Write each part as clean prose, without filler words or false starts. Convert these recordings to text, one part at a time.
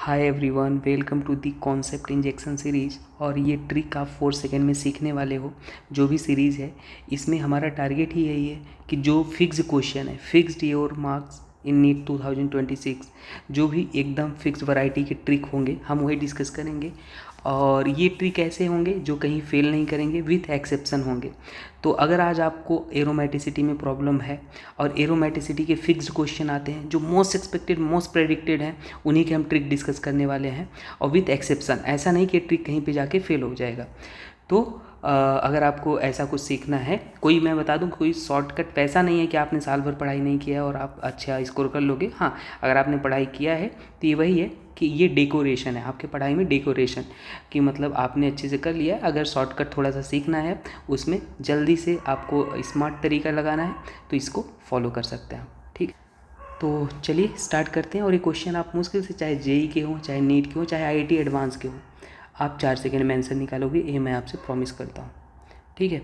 Hi everyone, welcome to the concept injection series. और ये trick आप 4 सेकेंड में सीखने वाले हो। जो भी सीरीज़ है इसमें हमारा टारगेट ही यही है कि जो फिक्स्ड क्वेश्चन है, fixed your marks in NEET 2026, जो भी एकदम फिक्स्ड वैरायटी के ट्रिक होंगे हम वही डिस्कस करेंगे। और ये ट्रिक ऐसे होंगे जो कहीं फेल नहीं करेंगे, विथ एक्सेप्शन होंगे। तो अगर आज आपको एरोमेटिसिटी में प्रॉब्लम है और एरोमेटिसिटी के फिक्स्ड क्वेश्चन आते हैं जो मोस्ट एक्सपेक्टेड, मोस्ट प्रेडिक्टेड हैं, उन्हीं के हम ट्रिक डिस्कस करने वाले हैं। और विथ एक्सेप्शन, ऐसा नहीं कि ट्रिक कहीं पे जाके फेल हो जाएगा। तो अगर आपको ऐसा कुछ सीखना है, कोई मैं बता दूं, कोई शॉर्टकट पैसा नहीं है कि आपने साल भर पढ़ाई नहीं किया है और आप अच्छा स्कोर कर लोगे। हाँ, अगर आपने पढ़ाई किया है तो ये वही है कि ये डेकोरेशन है आपके पढ़ाई में, डेकोरेशन कि मतलब आपने अच्छे से कर लिया। अगर शॉर्टकट थोड़ा सा सीखना है, उसमें जल्दी से आपको स्मार्ट तरीका लगाना है, तो इसको फॉलो कर सकते हैं। ठीक, तो चलिए स्टार्ट करते हैं। और ये क्वेश्चन आप मुश्किल से, चाहे जेई के हों, चाहे नीट के हों, चाहे आईआईटी एडवांस के हों, आप 4 सेकेंड में आंसर निकालोगे, ये मैं आपसे प्रॉमिस करता हूँ। ठीक है,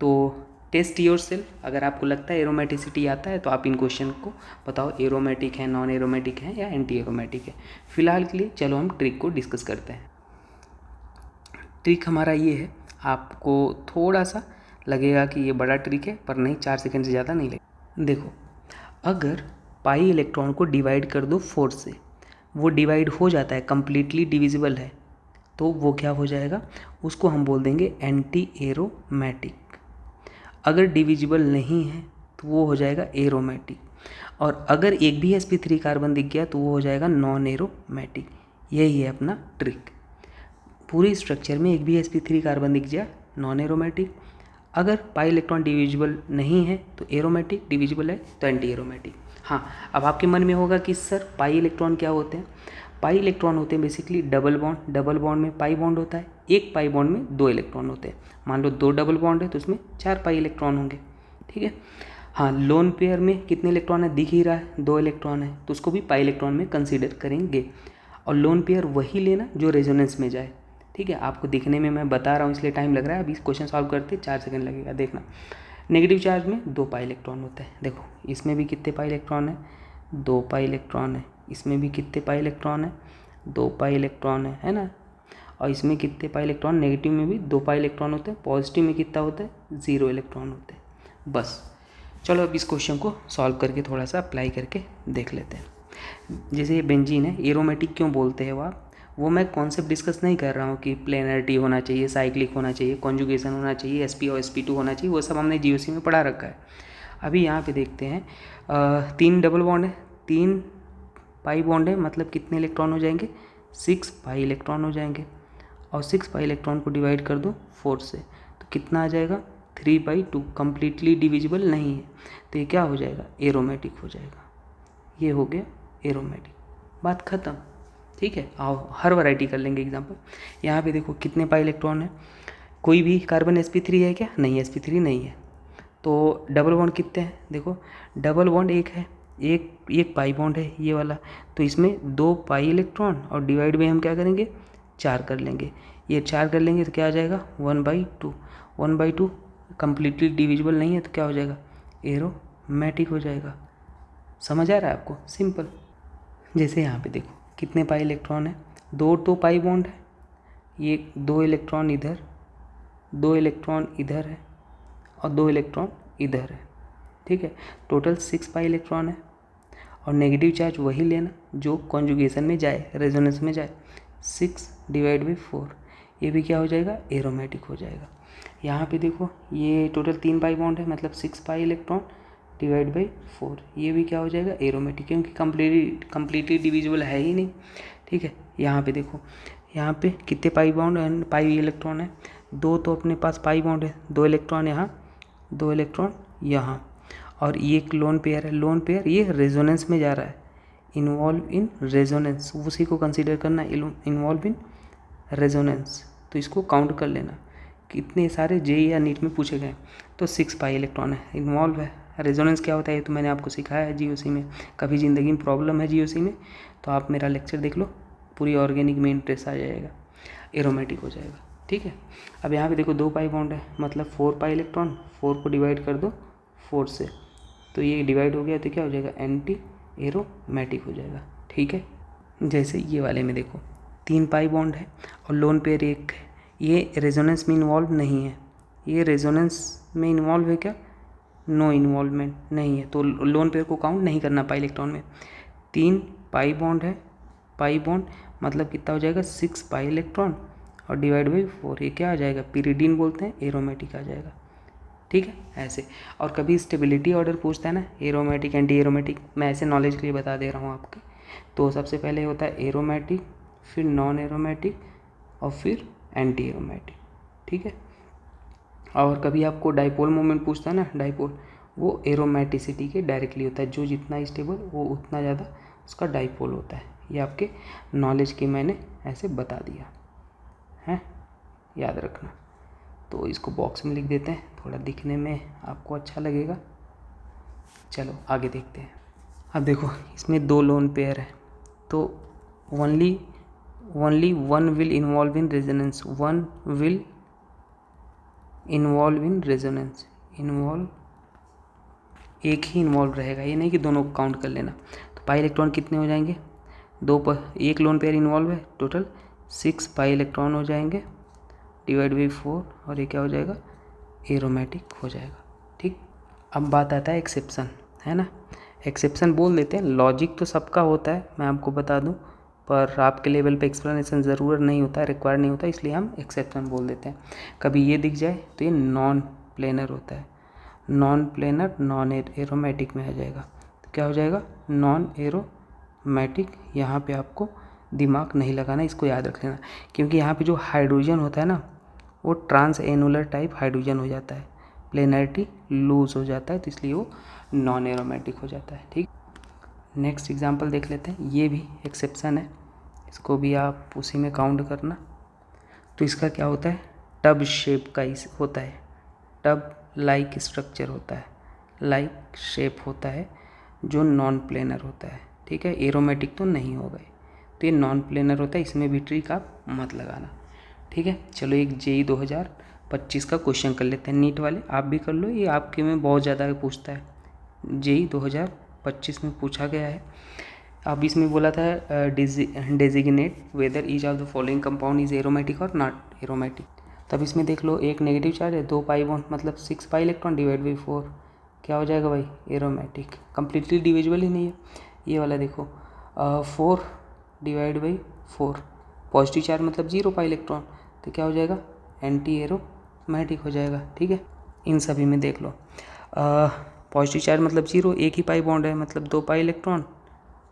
तो टेस्ट योर सेल्फ। अगर आपको लगता है एरोमेटिसिटी आता है तो आप इन क्वेश्चन को बताओ, एरोमेटिक है, नॉन एरोमेटिक है या एंटी एरोमेटिक है। फिलहाल के लिए चलो हम ट्रिक को डिस्कस करते हैं। ट्रिक हमारा ये है, आपको थोड़ा सा लगेगा कि ये बड़ा ट्रिक है, पर नहीं, 4 सेकेंड से ज़्यादा नहीं लगेगा। देखो, अगर पाई इलेक्ट्रॉन को डिवाइड कर दो 4 से, वो डिवाइड हो जाता है, कम्प्लीटली डिविजिबल है, तो वो क्या हो जाएगा, उसको हम बोल देंगे एंटी एरोमेटिक। अगर डिविजिबल नहीं है तो वो हो जाएगा एरोमेटिक। और अगर एक भी sp3 कार्बन दिख गया तो वो हो जाएगा नॉन एरोमेटिक। यही है अपना ट्रिक। पूरे स्ट्रक्चर में एक भी sp3 कार्बन दिख गया, नॉन एरोमेटिक। अगर पाई इलेक्ट्रॉन डिविजिबल नहीं है तो एरोमेटिक, डिविजिबल है तो एंटी एरोमेटिक। हाँ, अब आपके मन में होगा कि सर पाई इलेक्ट्रॉन क्या होते हैं। पाई इलेक्ट्रॉन होते हैं basically double bond. Double bond में पाई बॉन्ड होता है, एक पाई बॉन्ड में 2 इलेक्ट्रॉन होते हैं। मान लो 2 डबल बॉन्ड है तो उसमें 4 पाई इलेक्ट्रॉन होंगे। ठीक है, हाँ, लोन पेयर में कितने इलेक्ट्रॉन है, दिख ही रहा है, 2 इलेक्ट्रॉन है, तो उसको भी पाई इलेक्ट्रॉन में कंसिडर करेंगे। और लोन पेयर वही लेना जो रेजोनेंस में जाए। ठीक है, आपको दिखने में मैं बता रहा हूँ इसलिए टाइम लग रहा है। अभी क्वेश्चन सॉल्व करते 4 सेकंड लगेगा, देखना। नेगेटिव चार्ज में 2 पाई इलेक्ट्रॉन होता है। देखो, इसमें भी कितने पाई इलेक्ट्रॉन है, 2 पाई इलेक्ट्रॉन है। इसमें भी कितने पाई इलेक्ट्रॉन है, 2 पाई इलेक्ट्रॉन है ना। और इसमें कितने पाई इलेक्ट्रॉन, नेगेटिव में भी 2 पाई इलेक्ट्रॉन होते हैं, पॉजिटिव में कितना होता है, 0 इलेक्ट्रॉन होते हैं। बस, चलो अब इस क्वेश्चन को सॉल्व करके थोड़ा सा अप्लाई करके देख लेते हैं। जैसे ये बेंजीन है, एरोमेटिक क्यों बोलते हैं वो मैं कॉन्सेप्ट डिस्कस नहीं कर रहा हूँ कि प्लेनरिटी होना चाहिए, साइक्लिक होना चाहिए, कॉन्जुगेशन होना चाहिए, sp और sp2 होना चाहिए, वो सब हमने जीओसी में पढ़ा रखा है। अभी यहाँ पे देखते हैं, 3 डबल बॉन्ड है, 3 पाई बॉन्ड है, मतलब कितने इलेक्ट्रॉन हो जाएंगे, 6 पाई इलेक्ट्रॉन हो जाएंगे। और 6 पाई इलेक्ट्रॉन को डिवाइड कर दो 4 से, तो कितना आ जाएगा, 3/2। कम्प्लीटली डिविजिबल नहीं है तो ये क्या हो जाएगा, एरोमेटिक हो जाएगा। ये हो गया एरोमेटिक, बात ख़त्म। ठीक है, आओ हर वैरायटी कर लेंगे एग्जांपल। यहाँ पे देखो कितने पाई इलेक्ट्रॉन है, कोई भी कार्बन sp3 है क्या, नहीं, sp3 नहीं है। तो डबल बॉन्ड कितने हैं, देखो डबल बॉन्ड एक है, एक पाई बॉन्ड है ये वाला, तो इसमें 2 पाई इलेक्ट्रॉन और डिवाइड में हम क्या करेंगे, 4 कर लेंगे। ये 4 कर लेंगे तो क्या आ जाएगा, 1/2। 1/2 कम्प्लीटली डिविजिबल नहीं है तो क्या हो जाएगा, एरोमेटिक हो जाएगा। समझ आ रहा है आपको, सिंपल। जैसे यहाँ पे देखो कितने पाई इलेक्ट्रॉन है, 2 तो पाई बॉन्ड है, ये 2 इलेक्ट्रॉन इधर, 2 इलेक्ट्रॉन इधर है और 2 इलेक्ट्रॉन इधर है। ठीक है, टोटल 6 पाई इलेक्ट्रॉन है। और नेगेटिव चार्ज वही लेना जो कॉन्जुगेशन में जाए, रेजोनेंस में जाए, 6/4, ये भी क्या हो जाएगा, एरोमेटिक हो जाएगा। यहाँ पे देखो ये टोटल 3 पाई बॉन्ड है, मतलब 6 पाई इलेक्ट्रॉन डिवाइड बाई 4, ये भी क्या हो जाएगा, एरोमेटिक, क्योंकि कम्प्लीटली डिविजिबल है ही नहीं। ठीक है, यहाँ पे देखो, यहाँ पे कितने pi bond and pi electron है, 2 तो अपने पास पाई बॉन्ड है, 2 इलेक्ट्रॉन यहाँ, 2 इलेक्ट्रॉन यहाँ। और ये एक लोन पेयर है, लोन पेयर ये रेजोनेंस में जा रहा है, इन्वॉल्व इन रेजोनेंस, उसी को कंसिडर करना, इन्वॉल्व इन रेजोनेंस। तो इसको काउंट कर लेना, कितने सारे जेई या नीट में पूछे गए। तो 6 पाई इलेक्ट्रॉन है, इन्वॉल्व है। रेजोनेंस क्या होता है ये तो मैंने आपको सिखाया है जीओसी में। कभी ज़िंदगी में प्रॉब्लम है जीओसी में तो आप मेरा लेक्चर देख लो, पूरी ऑर्गेनिक में इंटरेस्ट आ जाएगा, एरोमेटिक हो जाएगा। ठीक है, अब यहाँ पे देखो 2 पाई बॉन्ड है, मतलब 4 पाई इलेक्ट्रॉन, 4 को डिवाइड कर दो 4 से, तो ये डिवाइड हो गया तो क्या हो जाएगा, एंटी एरोमेटिक हो जाएगा। ठीक है, जैसे ये वाले में देखो 3 पाई बॉन्ड है और लोन पेयर 1 है, ये रेजोनेंस में इन्वॉल्व नहीं है। ये रेजोनेंस में इन्वॉल्व है क्या? नो इन्वॉल्वमेंट नहीं है, तो लोन पेयर को काउंट नहीं करना पाई इलेक्ट्रॉन में। 3 पाई बॉन्ड है, पाई बॉन्ड मतलब कितना हो जाएगा 6 पाई इलेक्ट्रॉन और डिवाइड बाई 4, ये क्या आ जाएगा? पिरिडीन बोलते हैं, एरोमेटिक आ जाएगा। ठीक है ऐसे। और कभी स्टेबिलिटी ऑर्डर पूछता है ना, एरोमेटिक एंटी एरोमेटिक, मैं ऐसे नॉलेज के लिए बता दे रहा हूँ आपके। तो सबसे पहले होता है एरोमेटिक, फिर नॉन एरोमेटिक और फिर एंटी एरोमेटिक। ठीक है। और कभी आपको डाइपोल मोमेंट पूछता है ना, डाइपोल वो एरोमेटिसिटी के डायरेक्टली होता है, जो जितना स्टेबल वो उतना ज़्यादा उसका डाइपोल होता है। ये आपके नॉलेज के मैंने ऐसे बता दिया है, याद रखना। तो इसको बॉक्स में लिख देते हैं, थोड़ा दिखने में आपको अच्छा लगेगा। चलो आगे देखते हैं। अब देखो इसमें 2 लोन पेयर है, तो only one will involve in resonance, one will involve in resonance, involve एक ही इन्वॉल्व रहेगा, ये नहीं कि दोनों को काउंट कर लेना। तो पाई इलेक्ट्रॉन कितने हो जाएंगे? 2 पर 1 लोन पेयर इन्वॉल्व है, टोटल 6 पाई इलेक्ट्रॉन हो जाएंगे डिवाइड बाई 4, और ये क्या हो जाएगा? एरोमेटिक हो जाएगा। ठीक। अब बात आता है एक्सेप्शन, है ना। एक्सेप्शन बोल देते हैं, लॉजिक तो सबका होता है मैं आपको बता दूं, पर आपके लेवल पे एक्सप्लेनेशन ज़रूर नहीं होता है, रिक्वायर नहीं होता, इसलिए हम एक्सेप्शन बोल देते हैं। कभी ये दिख जाए तो ये नॉन प्लेनर होता है, नॉन प्लेनर नॉन एरोमेटिक में आ जाएगा। तो क्या हो जाएगा? Non aromatic. यहाँ पे आपको दिमाग नहीं लगाना, इसको याद रख लेना, क्योंकि यहाँ पे जो हाइड्रोजन होता है ना वो ट्रांस एनुलर टाइप हाइड्रोजन हो जाता है, प्लेनरिटी लूज हो जाता है, तो इसलिए वो नॉन एरोमेटिक हो जाता है। ठीक। नेक्स्ट एग्जांपल देख लेते हैं, ये भी एक्सेप्शन है, इसको भी आप उसी में काउंट करना। तो इसका क्या होता है? टब शेप का होता है, टब लाइक स्ट्रक्चर होता है, लाइक शेप होता है, जो नॉन प्लेनर होता है। ठीक है, एरोमेटिक तो नहीं होगा, तो ये नॉन प्लेनर होता है, इसमें भी ट्रिक आप मत लगाना। ठीक है। चलो एक जेई 2025 का क्वेश्चन कर लेते हैं, नीट वाले आप भी कर लो, ये आपके में बहुत ज़्यादा पूछता है, जेई 2025 में पूछा गया है। अब इसमें बोला था designate whether each of the following compound is aromatic और नॉट एरोमेटिक। तब इसमें देख लो, एक नेगेटिव चार्ज है, 2 पाई बॉन्ड मतलब 6 पाई इलेक्ट्रॉन डिवाइड बाई 4, क्या हो जाएगा भाई? एरोमेटिक। कंप्लीटली डिविजिबल ही नहीं है। ये वाला देखो 4 डिवाइड बाई 4, पॉजिटिव चार्ज मतलब 0 पाई इलेक्ट्रॉन, तो क्या हो जाएगा? एंटी एरोमेटिक हो जाएगा। ठीक है। इन सभी में देख लो पॉजिटिव चार्ज मतलब 0, एक ही पाई बॉन्ड है मतलब 2 पाई इलेक्ट्रॉन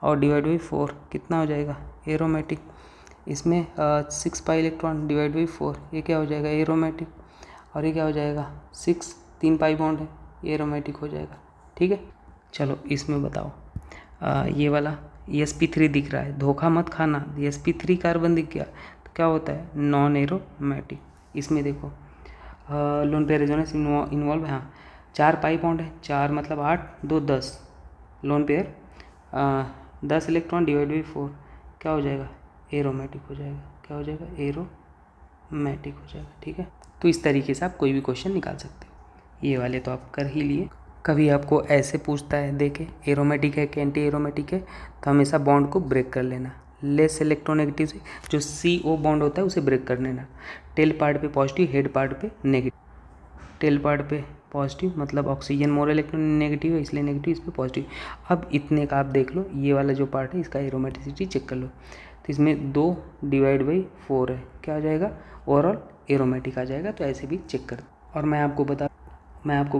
और डिवाइड बाई 4 कितना हो जाएगा? एरोमेटिक। इसमें 6 पाई इलेक्ट्रॉन डिवाइड बाई 4, ये क्या हो जाएगा? एरोमेटिक। और ये क्या हो जाएगा? 6, 3 पाई बॉन्ड है, एरोमेटिक हो जाएगा। ठीक है। चलो इसमें बताओ, ये वाला sp3 दिख रहा है, धोखा मत खाना, sp3 कार्बन दिख गया तो क्या होता है? Non aromatic. इसमें देखो लोन पेयर रेजोनेंस इन्वॉल्व है, हाँ 4 पाई बॉन्ड है, 4 मतलब 8, 2 10, lone pair 10 electron divide by 4, क्या हो जाएगा? एरोमेटिक हो जाएगा। क्या हो जाएगा? एरोमेटिक हो जाएगा। ठीक है। तो इस तरीके से आप कोई भी क्वेश्चन निकाल सकते हो, ये वाले तो आप कर ही लिए। कभी आपको ऐसे पूछता है, देखे एरोमेटिक है कि एंटी एरोमेटिक है, तो हमेशा बॉन्ड को ब्रेक कर लेना, लेस इलेक्ट्रोनेगेटिव से जो CO बॉन्ड होता है उसे ब्रेक कर लेना। टेल पार्ट पे पॉजिटिव, हेड पार्ट पे नेगेटिव। टेल पार्ट पे पॉजिटिव मतलब ऑक्सीजन मोर इलेक्ट्रॉन नेगेटिव है इसलिए नेगेटिव, इस पर पॉजिटिव। अब इतने का आप देख लो, ये वाला जो पार्ट है इसका एरोमेटिसिटी चेक कर लो, तो इसमें 2 डिवाइड बाई 4 है, क्या आ जाएगा? ओवरऑल एरोमेटिक आ जाएगा। तो ऐसे भी चेक कर। और मैं आपको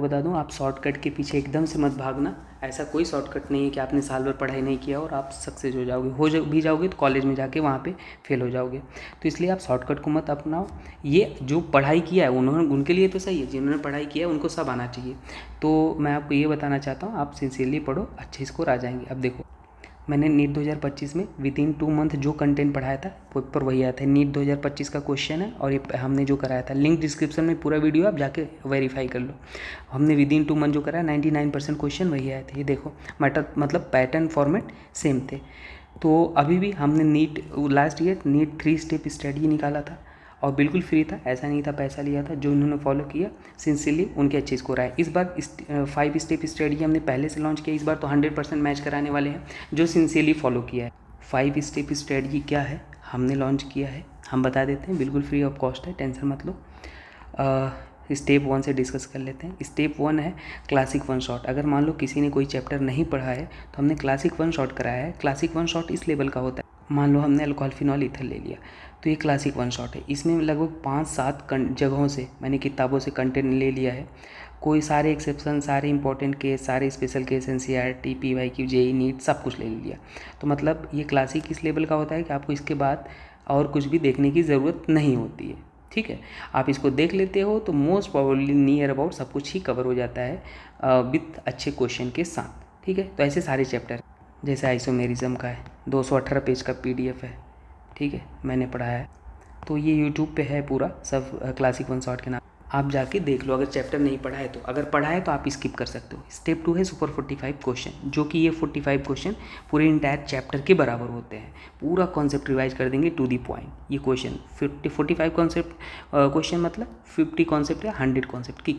बता दूं, आप शॉर्टकट के पीछे एकदम से मत भागना, ऐसा कोई शॉर्टकट नहीं है कि आपने साल भर पढ़ाई नहीं किया और आप सक्सेस हो जाओगे, भी जाओगे तो कॉलेज में जाके वहाँ पे फेल हो जाओगे। तो इसलिए आप शॉर्टकट को मत अपनाओ। ये जो पढ़ाई किया है उनके लिए तो सही है, जिन्होंने पढ़ाई किया है उनको सब आना चाहिए। तो मैं आपको ये बताना चाहता हूँ, आप सिंसियरली पढ़ो, अच्छे स्कोर आ जाएंगे। अब देखो मैंने नीट 2025 में विदिन 2 मंथ जो कंटेंट पढ़ाया था पेपर वही आया था, नीट 2025 का क्वेश्चन है और ये हमने जो कराया था, लिंक डिस्क्रिप्शन में पूरा वीडियो आप जाके वेरीफाई कर लो। हमने विदिन 2 मंथ जो कराया 99% क्वेश्चन वही आए थे। ये देखो मैटर मतलब पैटर्न फॉर्मेट सेम थे। तो अभी भी हमने NEET last year NEET 3 step study निकाला था और बिल्कुल फ्री था, ऐसा नहीं था पैसा लिया था। जो इन्होंने फॉलो किया सिंसियरली उनके अच्छे स्कोर आए। इस बार 5 स्टेप स्टडी हमने पहले से लॉन्च किया, इस बार तो 100% मैच कराने वाले हैं जो सिंसियरली फॉलो किया है। 5 स्टेप स्ट्रेटजी क्या है, हमने लॉन्च किया है, हम बता देते हैं, बिल्कुल फ्री ऑफ कॉस्ट है, टेंशन मत लो। स्टेप 1 से डिस्कस कर लेते हैं। स्टेप 1 है क्लासिक वन शॉट। अगर मान लो किसी ने कोई चैप्टर नहीं पढ़ा है तो हमने क्लासिक वन शॉट कराया है। क्लासिक वन शॉट इस लेवल का होता है, मान लो हमने अल्कोहल फिनॉल ईथर ले लिया तो ये क्लासिक वन शॉट है। इसमें लगभग 5-7 जगहों से मैंने किताबों से कंटेंट ले लिया है। कोई सारे एक्सेप्शन, सारे इंपॉर्टेंट केस, सारे special case, NCERT, PYQ, JEE NEET सब कुछ ले लिया। तो मतलब ये क्लासिक इस लेवल का होता है कि आपको इसके बाद और कुछ भी देखने की ज़रूरत नहीं होती है। ठीक है, आप इसको देख लेते हो तो मोस्ट प्रोबेबली नियर अबाउट सब कुछ ही कवर हो जाता है विथ अच्छे क्वेश्चन के साथ। ठीक है, तो ऐसे सारे चैप्टर जैसे आइसोमेरिज्म का है, 218 पेज का PDF है। ठीक है, मैंने पढ़ाया है, तो ये यूट्यूब पे है पूरा सब क्लासिक वन शॉट के नाम, आप जाके देख लो। अगर चैप्टर नहीं पढ़ा है तो, अगर पढ़ा है तो आप स्किप कर सकते हो। स्टेप 2 है सुपर 45 क्वेश्चन, जो कि ये 45 क्वेश्चन पूरे इंटायर चैप्टर के बराबर होते हैं। पूरा कॉन्सेप्ट रिवाइज कर देंगे टू दी पॉइंट। ये क्वेश्चन 45 कॉन्सेप्ट क्वेश्चन मतलब 50 कॉन्सेप्ट या 100 कॉन्सेप्ट की।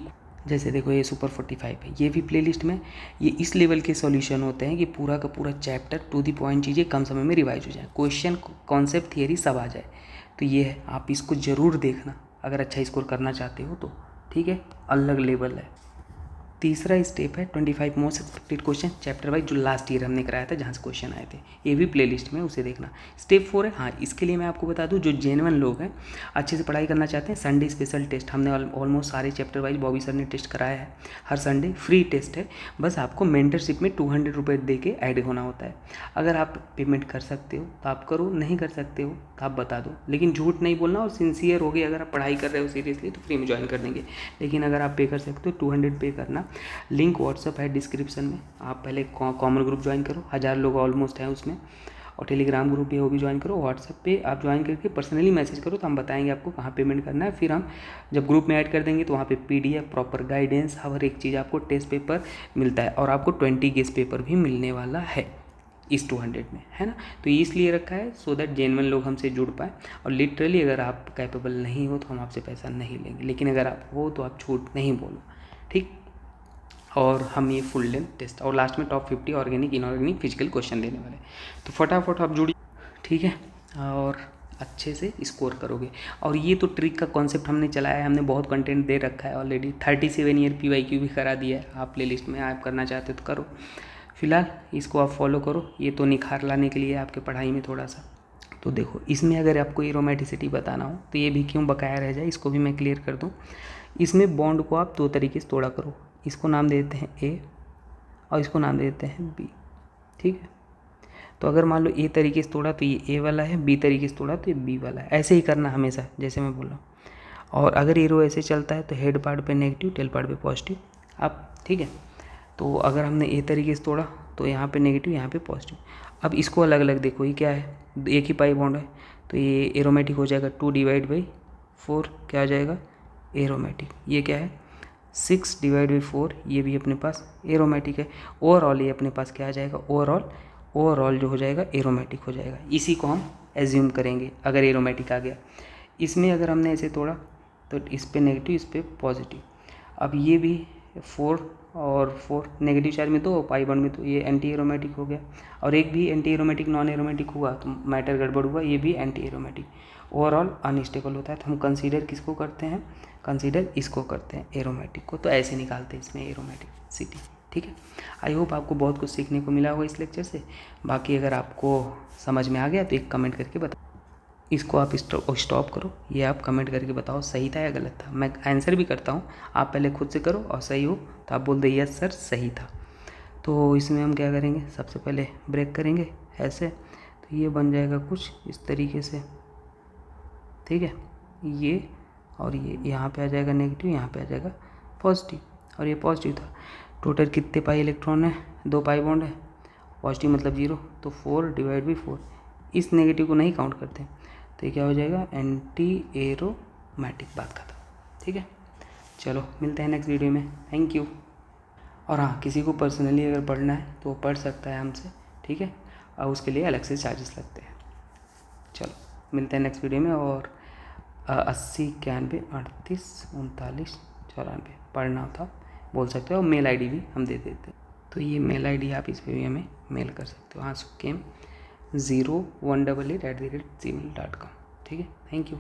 जैसे देखो ये सुपर 45 है, ये भी प्लेलिस्ट में ये इस लेवल के सॉल्यूशन होते हैं कि पूरा का पूरा चैप्टर टू दी पॉइंट चीज़ें कम समय में रिवाइज हो जाए, क्वेश्चन कॉन्सेप्ट थियरी सब आ जाए। तो ये है, आप इसको ज़रूर देखना अगर अच्छा स्कोर करना चाहते हो तो। ठीक है, अलग लेवल है। तीसरा स्टेप है 25 most expected question chapter wise, जो लास्ट ईयर हमने कराया था जहाँ से क्वेश्चन आए थे, ये भी प्लेलिस्ट में, उसे देखना। स्टेप 4 है, हाँ इसके लिए मैं आपको बता दूँ, जो जेन्युइन लोग हैं अच्छे से पढ़ाई करना चाहते हैं, संडे स्पेशल टेस्ट हमने ऑलमोस्ट सारे चैप्टर वाइज बॉबी सर ने टेस्ट कराया है। हर संडे फ्री टेस्ट है, बस आपको मेंटरशिप में 200 रुपये दे के ऐड होना होता है। अगर आप पेमेंट कर सकते हो तो आप करो, नहीं कर सकते हो तो आप बता दो, लेकिन झूठ नहीं बोलना और सिंसियर हो गए। अगर आप पढ़ाई कर रहे हो सीरियसली तो फ्री में ज्वाइन कर देंगे, लेकिन अगर आप पे कर सकते हो 200 पे करना। लिंक व्हाट्सअप है डिस्क्रिप्शन में, आप पहले कॉमन ग्रुप ज्वाइन करो, 1000 लोग ऑलमोस्ट हैं उसमें, और टेलीग्राम ग्रुप भी है वो भी ज्वाइन करो। व्हाट्सअप पे आप ज्वाइन करके पर्सनली मैसेज करो तो हम बताएंगे आपको कहाँ पेमेंट करना है। फिर हम जब ग्रुप में ऐड कर देंगे तो वहाँ पे PDF, प्रॉपर गाइडेंस, हर एक चीज़, आपको टेस्ट पेपर मिलता है और आपको 20 गेस्ट पेपर भी मिलने वाला है इस 200 में, है ना। तो ये इसलिए रखा है सो दैट जेन्युइन लोग हमसे जुड़ पाए। और लिटरली अगर आप कैपेबल नहीं हो तो हम आपसे पैसा नहीं लेंगे, लेकिन अगर आप हो तो आप झूठ नहीं बोलो, ठीक। और हम ये फुल लेंथ टेस्ट और लास्ट में top 50 organic inorganic physical question देने वाले। तो फटाफट आप जुड़िए, ठीक है, और अच्छे से स्कोर करोगे। और ये तो ट्रिक का कॉन्सेप्ट हमने चलाया है, हमने बहुत कंटेंट दे रखा है ऑलरेडी। 37 ईयर PYQ भी करा दिया है, आप प्ले लिस्ट में आप करना चाहते हो तो करो। फिलहाल इसको आप फॉलो करो, ये तो निखार लाने के लिए आपके पढ़ाई में थोड़ा सा। तो देखो इसमें अगर आपको एरोमेटिसिटी बताना हो तो ये भी क्यों बकाया रह जाए, इसको भी मैं क्लियर कर दूँ। इसमें बॉन्ड को आप 2 तरीके से तोड़ा करो, इसको नाम देते हैं A और इसको नाम देते हैं B, ठीक है। तो अगर मान लो A तरीके से तोड़ा तो ये A वाला है, B तरीके से तोड़ा तो ये B वाला है। ऐसे ही करना हमेशा जैसे मैं बोल रहा हूँ। और अगर एरो ऐसे चलता है तो हेड पार्ट पे नेगेटिव, टेल पार्ट पे पॉजिटिव, आप ठीक है। तो अगर हमने A तरीके से तोड़ा तो यहाँ पे नेगेटिव, यहाँ पे पॉजिटिव। अब इसको अलग अलग देखो, ये क्या है, एक ही पाई बॉन्ड है तो ये एरोमेटिक हो जाएगा 2/4, क्या आ जाएगा एरोमेटिक। ये क्या है 6/4, ये भी अपने पास एरोमेटिक है। ओवरऑल ये अपने पास क्या आ जाएगा, ओवरऑल जो हो जाएगा एरोमेटिक हो जाएगा। इसी को हम एज्यूम करेंगे अगर एरोमेटिक आ गया। इसमें अगर हमने ऐसे तोड़ा तो इस पे नेगेटिव, इस पे पॉजिटिव। अब ये भी 4 और 4 नेगेटिव चार्ज में तो पाई बॉन्ड में तो ये एंटी एरोमेटिक हो गया। और एक भी एंटी एरोमेटिक नॉन एरोमेटिक हुआ तो मैटर गड़बड़ हुआ, ये भी एंटी एरोमेटिक। ओवरऑल अनस्टेबल होता है तो हम कंसीडर किसको करते हैं, कंसीडर इसको करते हैं एरोमेटिक को। तो ऐसे निकालते हैं इसमें एरोमेटिक सिटी, ठीक है। आई होप आपको बहुत कुछ सीखने को मिला होगा इस लेक्चर से। बाकी अगर आपको समझ में आ गया तो एक कमेंट करके बताओ, इसको आप स्टॉप करो, ये आप कमेंट करके बताओ सही था या गलत था। मैं आंसर भी करता हूँ, आप पहले खुद से करो और सही हो तो आप बोल दो यस सर सही था। तो इसमें हम क्या करेंगे, सबसे पहले ब्रेक करेंगे ऐसे, तो ये बन जाएगा कुछ इस तरीके से, ठीक है। ये और ये यहाँ पे आ जाएगा नेगेटिव, यहाँ पे आ जाएगा पॉजिटिव, और ये पॉजिटिव था। टोटल कितने पाई इलेक्ट्रॉन है, 2 पाई बॉन्ड है, पॉजिटिव मतलब 0, तो 4/4। इस नेगेटिव को नहीं काउंट करते, तो ये क्या हो जाएगा एंटी एरोमेटिक, बात खत्म, ठीक है। चलो मिलते हैं नेक्स्ट वीडियो में, थैंक यू। और हाँ, किसी को पर्सनली अगर पढ़ना है तो वो पढ़ सकता है हमसे, ठीक है, और उसके लिए अलग से चार्जेस लगते हैं। चलो मिलते हैं नेक्स्ट वीडियो में। और 80 91 38 39 94 पढ़ना था बोल सकते हो, मेल ID भी हम दे देते हैं। तो ये मेल ID आप इस पर भी हमें मेल कर सकते हो, हाँ सुकेम 0188@gmail.com। ठीक है, थैंक यू।